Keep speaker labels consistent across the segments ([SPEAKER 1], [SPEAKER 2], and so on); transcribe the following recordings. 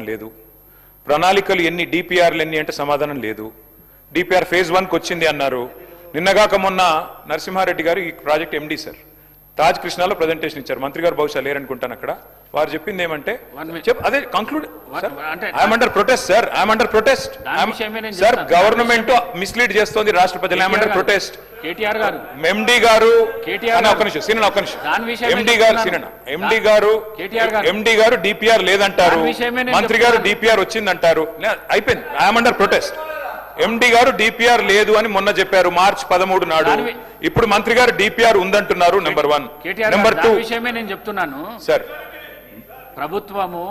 [SPEAKER 1] లేదు. ప్రణాళికలు ఎన్ని, డిపిఆర్లు ఎన్ని అంటే సమాధానం లేదు. డిపిఆర్ ఫేజ్ 1కి వచ్చింది అన్నారు. నిన్నగాక మొన్న నరసింహారెడ్డి గారు ఈ ప్రాజెక్ట్ ఎండి సార్ తాజ్ కృష్ణాలో ప్రజెంటేషన్ ఇచ్చారు. మంత్రి గారు బహుశా లేరనుకుంటాను అక్కడ. వారు చెప్పింది ఏమంటే అదే conclude, I'm under protest sir, I'm under protest sir. Government mislead చేస్తోంది రాష్ట్ర ప్రజలు, ఐఎమ్ అండర్ ప్రొటెస్ట్. ఎండి గారు ఎండి గారు డిపిఆర్ లేదంటారు, మంత్రి గారు డిపిఆర్ వచ్చిందంటారు. అయిపోయింది, ఐఎమ్ అండర్ ప్రొటెస్ట్. ఎండి గారు డిపిఆర్ లేదు అని మొన్న చెప్పారు మార్చి 13 నాడు. ఇప్పుడు మంత్రి గారు డిపిఆర్ ఉందంటున్నారు. నెంబర్ 1. నెంబర్ 2
[SPEAKER 2] విషయమే నేను చెప్తున్నాను
[SPEAKER 1] సార్.
[SPEAKER 2] ప్రభుత్వము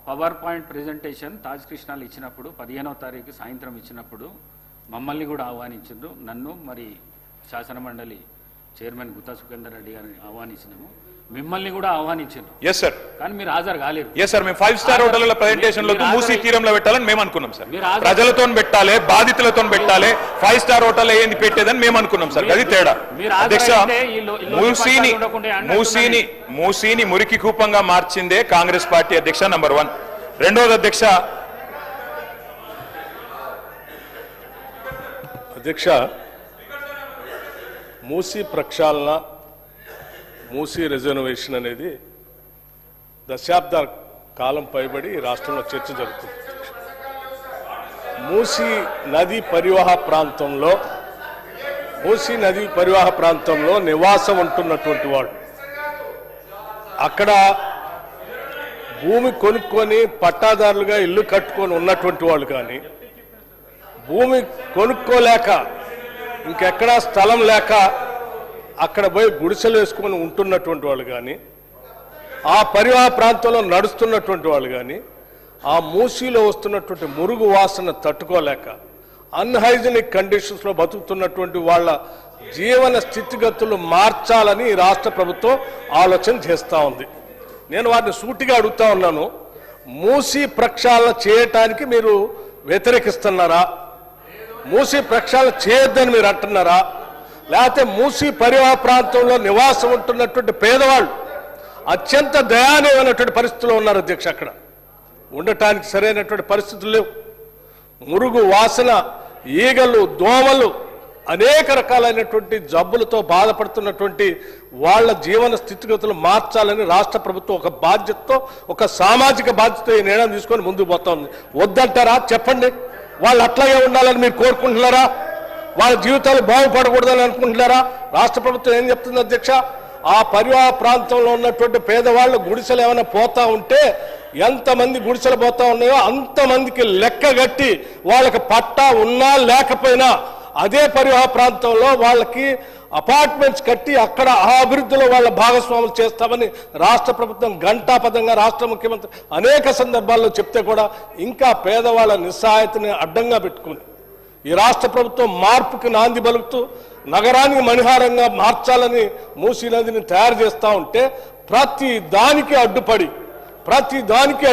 [SPEAKER 2] పవర్ పాయింట్ ప్రెజెంటేషన్ తాజ్ కృష్ణాలు ఇచ్చినప్పుడు 15వ తారీఖు సాయంత్రం ఇచ్చినప్పుడు మమ్మల్ని కూడా ఆహ్వానించారు. నన్ను మరి శాసన మండలి చైర్మన్ గుత్తా సుఖేందర్ రెడ్డి గారిని ఆహ్వానించినాము, మిమ్మల్ని కూడా ఆహ్వానించారు.
[SPEAKER 1] Yes sir.
[SPEAKER 2] కానీ మీరు హాజరు కాలేరు.
[SPEAKER 1] Yes sir. మేము 5 స్టార్ హోటళ్ల ప్రెజెంటేషన్ లో మూసీ తీరంలో పెట్టాలని మేము అనుకున్నాం సార్. ప్రజలతో పెట్టాలి, బాధితులతో పెట్టాలి. 5 స్టార్ హోటల్ ఏంది పెట్టేదని మేము అనుకున్నాం సార్. అది తేడా. అధ్యక్ష, మూసీని మురికి కూపంగా మార్చిందే కాంగ్రెస్ పార్టీ అధ్యక్ష. నంబర్ 1. రెండోది
[SPEAKER 3] అధ్యక్ష, మూసీ ప్రక్షాళన, మూసీ రిజర్వేషన్ అనేది దశాబ్ద కాలం పైబడి రాష్ట్రంలో చర్చ జరుగుతుంది. మూసీ నదీ పరివాహ ప్రాంతంలో నివాసం ఉంటున్నటువంటి వాడు, అక్కడ భూమి కొనుక్కొని పట్టాదారులుగా ఇల్లు కట్టుకొని ఉన్నటువంటి వాళ్ళు కానీ, భూమి కొనుక్కోలేక ఇంకెక్కడా స్థలం లేక అక్కడ పోయి గుడిసెలు వేసుకొని ఉంటున్నటువంటి వాళ్ళు కానీ, ఆ పరివాహ ప్రాంతంలో నడుస్తున్నటువంటి వాళ్ళు కానీ, ఆ మూసీలో వస్తున్నటువంటి మురుగు వాసన తట్టుకోలేక అన్హైజీనిక్ కండిషన్స్లో బతుకుతున్నటువంటి వాళ్ళ జీవన స్థితిగతులు మార్చాలని రాష్ట్ర ప్రభుత్వం ఆలోచన చేస్తూ ఉంది. నేను వారిని సూటిగా అడుగుతా ఉన్నాను, మూసీ ప్రక్షాళన చేయటానికి మీరు వ్యతిరేకిస్తున్నారా? మూసీ ప్రక్షాళన చేయొద్దని మీరు అంటున్నారా? లేకపోతే మూసీ పరివాహ ప్రాంతంలో నివాసం ఉంటున్నటువంటి పేదవాళ్ళు అత్యంత దయానీయమైనటువంటి పరిస్థితుల్లో ఉన్నారు అధ్యక్ష. అక్కడ ఉండటానికి సరైనటువంటి పరిస్థితులు లేవు. మురుగు వాసన, ఈగలు, దోమలు, అనేక రకాలైనటువంటి జబ్బులతో బాధపడుతున్నటువంటి వాళ్ళ జీవన స్థితిగతులు మార్చాలని రాష్ట్ర ప్రభుత్వం ఒక బాధ్యతతో, ఒక సామాజిక బాధ్యత ఈ నిర్ణయం తీసుకొని ముందుకు పోతా ఉంది. వద్దంటారా? చెప్పండి. వాళ్ళు అట్లాగే ఉండాలని మీరు కోరుకుంటున్నారా? వాళ్ళ జీవితాలు బాగుపడకూడదని అనుకుంటున్నారా? రాష్ట్ర ప్రభుత్వం ఏం చెప్తుంది అధ్యక్ష? ఆ పరివాహ ప్రాంతంలో ఉన్నటువంటి పేదవాళ్ళు గుడిసెలు ఏమైనా పోతా ఉంటే, ఎంతమంది గుడిసెలు పోతా ఉన్నాయో అంతమందికి లెక్క కట్టి వాళ్ళకి పట్టా ఉన్నా లేకపోయినా అదే పరివాహ ప్రాంతంలో వాళ్ళకి అపార్ట్మెంట్స్ కట్టి అక్కడ ఆ అభివృద్ధిలో వాళ్ళ భాగస్వాములు చేస్తామని రాష్ట్ర ప్రభుత్వం ఘంటాపథంగా రాష్ట్ర ముఖ్యమంత్రి అనేక సందర్భాల్లో చెప్తే కూడా ఇంకా పేదవాళ్ళ నిస్సహాయతని అడ్డంగా పెట్టుకుని ఈ రాష్ట్ర ప్రభుత్వం మార్పుకి నాంది పలుకుతూ నగరానికి మణిహారంగా మార్చాలని మూసీ నదిని తయారు చేస్తూ ఉంటే ప్రతి దానికి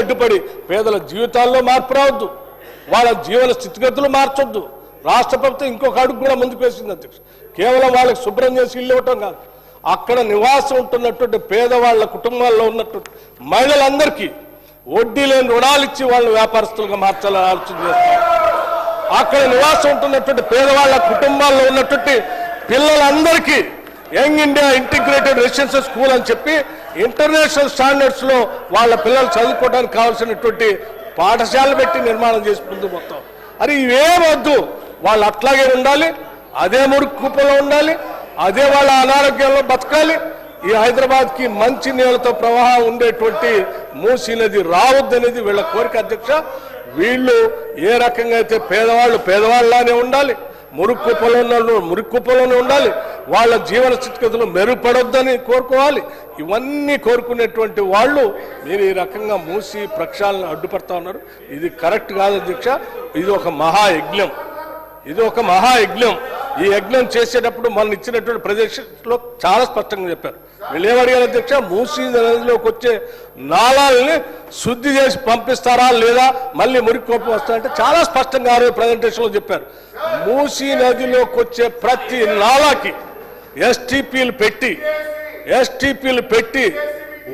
[SPEAKER 3] అడ్డుపడి పేదల జీవితాల్లో మార్పు రావద్దు, వాళ్ళ జీవన స్థితిగతులు మార్చొద్దు. రాష్ట్ర ప్రభుత్వం ఇంకొక అడుగు కూడా ముందుకు వేసింది అధ్యక్ష. కేవలం వాళ్ళకి శుభ్రం చేసి ఇల్లు ఇవ్వటం కాదు, అక్కడ నివాసం ఉంటున్నటువంటి పేదవాళ్ళ కుటుంబాల్లో ఉన్నటువంటి మహిళలందరికీ వడ్డీ లేని రుణాలు ఇచ్చి వాళ్ళని వ్యాపారస్తులుగా మార్చాలని ఆలోచన చేస్తారు. అక్కడ నివాసం ఉంటున్నటువంటి పేదవాళ్ళ కుటుంబాల్లో ఉన్నటువంటి పిల్లలందరికీ young India integrated residential school అని చెప్పి ఇంటర్నేషనల్ స్టాండర్డ్స్ లో వాళ్ళ పిల్లలు చదువుకోవడానికి కావాల్సినటువంటి పాఠశాలలు పెట్టి నిర్మాణం చేసి ముందు మొత్తం. అది ఇవేమొద్దు, వాళ్ళు అట్లాగే ఉండాలి, అదే మురికి కుప్పలో ఉండాలి, అదే వాళ్ళ అనారోగ్యంలో బతకాలి. ఈ హైదరాబాద్కి మంచి నీళ్లతో ప్రవాహం ఉండేటువంటి మూసీ నది రావద్దనేది వీళ్ళ కోరిక అధ్యక్ష. వీళ్ళు ఏ రకంగా అయితే పేదవాళ్ళు పేదవాళ్ళలానే ఉండాలి, మురికి కుప్పలోనే ఉండాలి, వాళ్ళ జీవన స్థితిగతులు మెరుగుపడొద్దని కోరుకోవాలి. ఇవన్నీ కోరుకునేటువంటి వాళ్ళు మీరు ఈ రకంగా మూసీ ప్రక్షాళన అడ్డుపడతా ఉన్నారు. ఇది కరెక్ట్ కాదు అధ్యక్ష. ఇది ఒక మహాయజ్ఞం. ఈ యజ్ఞం చేసేటప్పుడు మనం ఇచ్చినటువంటి ప్రదేశంలో చాలా స్పష్టంగా చెప్పారు. వీళ్ళు ఏమడిగారు అధ్యక్ష? మూసీ నదిలోకి వచ్చే నాళాలని శుద్ధి చేసి పంపిస్తారా లేదా, మళ్ళీ మురికి కోపం వస్తారంటే చాలా స్పష్టంగా ఆ రోజు ప్రజెంటేషన్లో చెప్పారు. మూసీ నదిలోకి వచ్చే ప్రతి నాళాకి ఎస్టీపీలు పెట్టి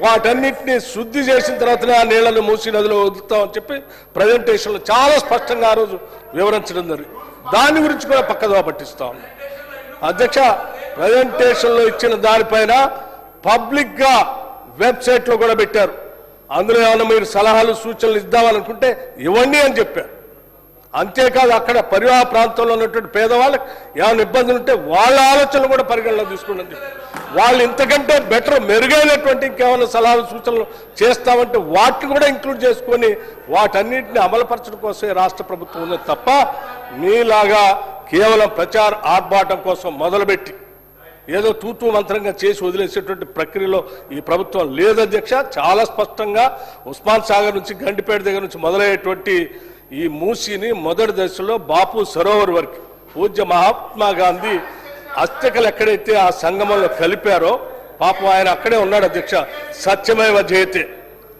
[SPEAKER 3] వాటన్నిటిని శుద్ధి చేసిన తర్వాతనే ఆ నీళ్లను మూసి నదిలో వదులుతామని చెప్పి ప్రజెంటేషన్లో చాలా స్పష్టంగా ఆ రోజు వివరించడం జరిగింది. దాని గురించి కూడా పక్కదోవ పట్టిస్తా ఉన్నాం. అధ్యక్ష, ప్రజెంటేషన్లో ఇచ్చిన దానిపైన పబ్లిక్గా వెబ్సైట్లో కూడా పెట్టారు. అందులో ఏమైనా మీరు సలహాలు సూచనలు ఇద్దామనుకుంటే ఇవ్వండి అని చెప్పారు. అంతేకాదు అక్కడ పరివాహ ప్రాంతంలో ఉన్నటువంటి పేదవాళ్ళకి ఏమైనా ఇబ్బందులు ఉంటే వాళ్ళ ఆలోచనలు కూడా పరిగణలో తీసుకోండి అని చెప్పి వాళ్ళు ఇంతకంటే బెటర్ మెరుగైనటువంటి ఇంకేమైనా సలహాలు సూచనలు చేస్తామంటే వాటిని కూడా ఇంక్లూడ్ చేసుకొని వాటన్నిటిని అమలుపరచడం కోసమే రాష్ట్ర ప్రభుత్వం ఉంది తప్ప మీలాగా కేవలం ప్రచార ఆర్భాటం కోసం మొదలుపెట్టి ఏదో తూతూ మంత్రంగా చేసి వదిలేసేటువంటి ప్రక్రియలో ఈ ప్రభుత్వం లేదు అధ్యక్ష. చాలా స్పష్టంగా ఉస్మాన్ సాగర్ నుంచి గండిపేట దగ్గర నుంచి మొదలయ్యేటువంటి ఈ మూసీని మొదటి దశలో బాపు సరోవర్ వరకు పూజ్య మహాత్మా గాంధీ అస్థికలు ఎక్కడైతే ఆ సంగమంలో కలిపారో పాపం ఆయన అక్కడే ఉన్నాడు అధ్యక్ష. సత్యమేవ జయతే.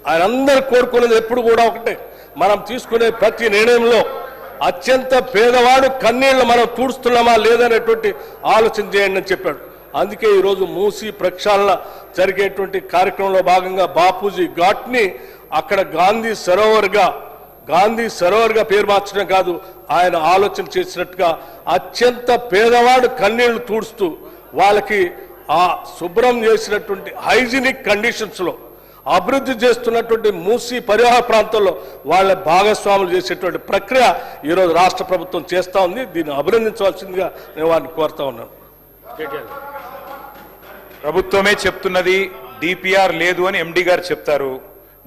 [SPEAKER 3] ఆయన అందరు కోరుకునేది ఎప్పుడు కూడా ఒకటే, మనం తీసుకునే ప్రతి నిర్ణయంలో అత్యంత పేదవాడు కన్నీళ్లు మనం తూడుస్తున్నామా లేదనేటువంటి ఆలోచన చేయండి అని చెప్పాడు. అందుకే ఈరోజు మూసీ ప్రక్షాళన జరిగేటువంటి కార్యక్రమంలో భాగంగా బాపూజీ ఘాట్ని అక్కడ గాంధీ సరోవర్గా పేరు మార్చడం కాదు, ఆయన ఆలోచన చేసినట్టుగా అత్యంత పేదవాడు కన్నీళ్లు తూడుస్తూ వాళ్ళకి ఆ శుభ్రం చేసినటువంటి హైజీనిక్ కండిషన్స్లో అభివృద్ధి చేస్తున్నటువంటి మూసీ పరివాహ ప్రాంతంలో వాళ్ళ భాగస్వాములు చేసేటువంటి ప్రక్రియ ఈరోజు రాష్ట్ర ప్రభుత్వం చేస్తూ ఉంది. దీన్ని అభినందించవలసిందిగా నేను వారిని కోరుతా ఉన్నాను.
[SPEAKER 1] ప్రభుత్వమే చెప్తున్నది డిపిఆర్ లేదు అని ఎండి గారు చెప్తారు,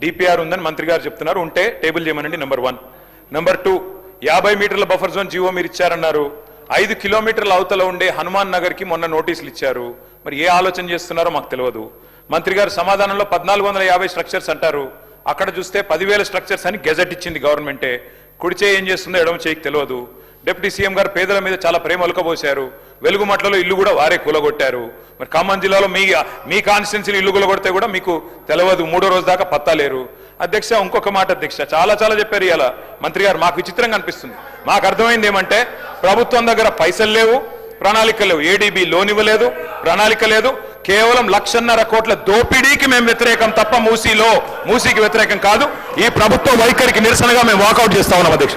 [SPEAKER 1] డిపిఆర్ ఉందని మంత్రి గారు చెప్తున్నారు. ఉంటే టేబుల్ చేయమనండి. నెంబర్ 1. నెంబర్ 2, 50 మీటర్ల బఫర్ జోన్ జీవో మీరు ఇచ్చారన్నారు. 5 కిలోమీటర్ల అవతల ఉండే హనుమాన్ నగర్ కి మొన్న నోటీసులు ఇచ్చారు. మరి ఏ ఆలోచన చేస్తున్నారో మాకు తెలియదు. మంత్రి గారు సమాధానంలో 1450 స్ట్రక్చర్స్ అంటారు. అక్కడ చూస్తే 10,000 స్ట్రక్చర్స్ అని గెజెట్ ఇచ్చింది గవర్నమెంటే. కుడి చేయి ఏం చేస్తుందో ఎడమ చేయికి తెలియదు. డిప్యూటీ సీఎం గారు పేదల మీద చాలా ప్రేమ ఒలకబోశారు. వెలుగుమట్లలో ఇల్లు కూడా వారే కూలగొట్టారు. మరి ఖమ్మం జిల్లాలో మీ కాన్స్టిట్యున్సీని ఇల్లు కూలగొడితే కూడా మీకు తెలియదు. 3వ రోజు దాకా పత్తాలేరు. అధ్యక్ష, ఇంకొక మాట అధ్యక్ష, చాలా చెప్పారు ఇలా మంత్రి గారు. మాకు విచిత్రంగా అనిపిస్తుంది. మాకు అర్థమైంది ఏమంటే ప్రభుత్వం దగ్గర పైసలు లేవు, ప్రణాళిక లేవు. ఏడీబీ లోన్ ఇవ్వలేదు, ప్రణాళిక లేదు. కేవలం 1,50,000 కోట్ల దోపిడీకి మేము వ్యతిరేకం తప్ప మూసీకి వ్యతిరేకం కాదు. ఈ ప్రభుత్వ వైఖరికి నిరసనగా మేము వాకౌట్ చేస్తా ఉన్నాం అధ్యక్ష.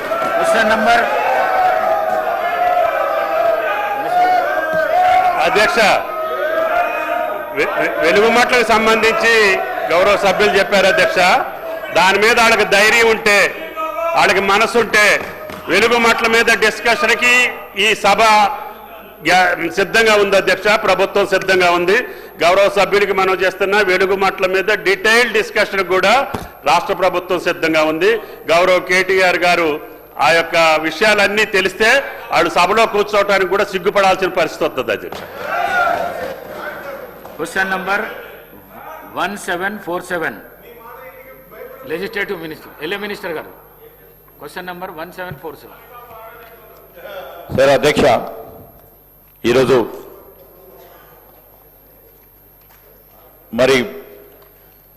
[SPEAKER 4] అధ్యక్ష, వెలుగుమట్లకు సంబంధించి గౌరవ సభ్యులు చెప్పారు అధ్యక్ష. దాని మీద వాళ్ళకి ధైర్యం ఉంటే, వాళ్ళకి మనసు ఉంటే వెలుగుమట్ల మీద డిస్కషన్కి ఈ సభ సిద్ధంగా ఉంది అధ్యక్ష. ప్రభుత్వం సిద్ధంగా ఉంది. గౌరవ సభ్యులకి మనం చేస్తున్న వెలుగుమట్ల మీద డీటెయిల్ డిస్కషన్ కూడా రాష్ట్ర ప్రభుత్వం సిద్ధంగా ఉంది. గౌరవ కేటీఆర్ గారు ఆ యొక్క విషయాలన్నీ తెలిస్తే వాళ్ళు సభలో కూర్చోవడానికి కూడా సిగ్గుపడాల్సిన పరిస్థితి వస్తుంది అధ్యక్ష.
[SPEAKER 2] Question number 1747 legislative minister LA minister గారు. Question number 1747.
[SPEAKER 5] సార్ అధ్యక్ష, ఈరోజు మరి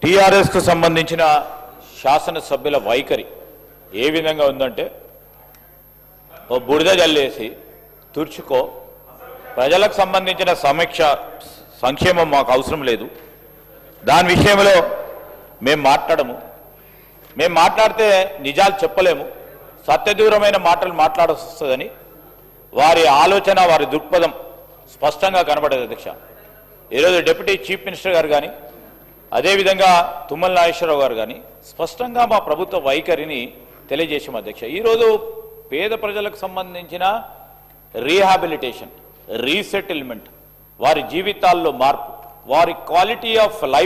[SPEAKER 5] టీఆర్ఎస్కు సంబంధించిన శాసనసభ్యుల వైఖరి ఏ విధంగా ఉందంటే, ఓ బుడిద జల్లేసి తుర్చుకో, ప్రజలకు సంబంధించిన సంక్షేమం మాకు అవసరం లేదు, దాని విషయంలో మేము మాట్లాడితే నిజాలు చెప్పలేము, సత్యదూరమైన మాటలు మాట్లాడాల్సి వస్తుందని వారి ఆలోచన, వారి దృక్పథం స్పష్టంగా కనబడేది అధ్యక్ష. ఈరోజు డిప్యూటీ చీఫ్ మినిస్టర్ గారు కానీ, అదేవిధంగా తుమ్మల నాగేశ్వరరావు గారు కానీ స్పష్టంగా మా ప్రభుత్వ వైఖరిని తెలియజేసాం అధ్యక్ష. ఈరోజు పేద ప్రజలకు సంబంధించిన రీహాబిలిటేషన్, రీసెటిల్మెంట్, వారి జీవితాల్లో మార్పు, వారి క్వాలిటీ ఆఫ్ లైఫ్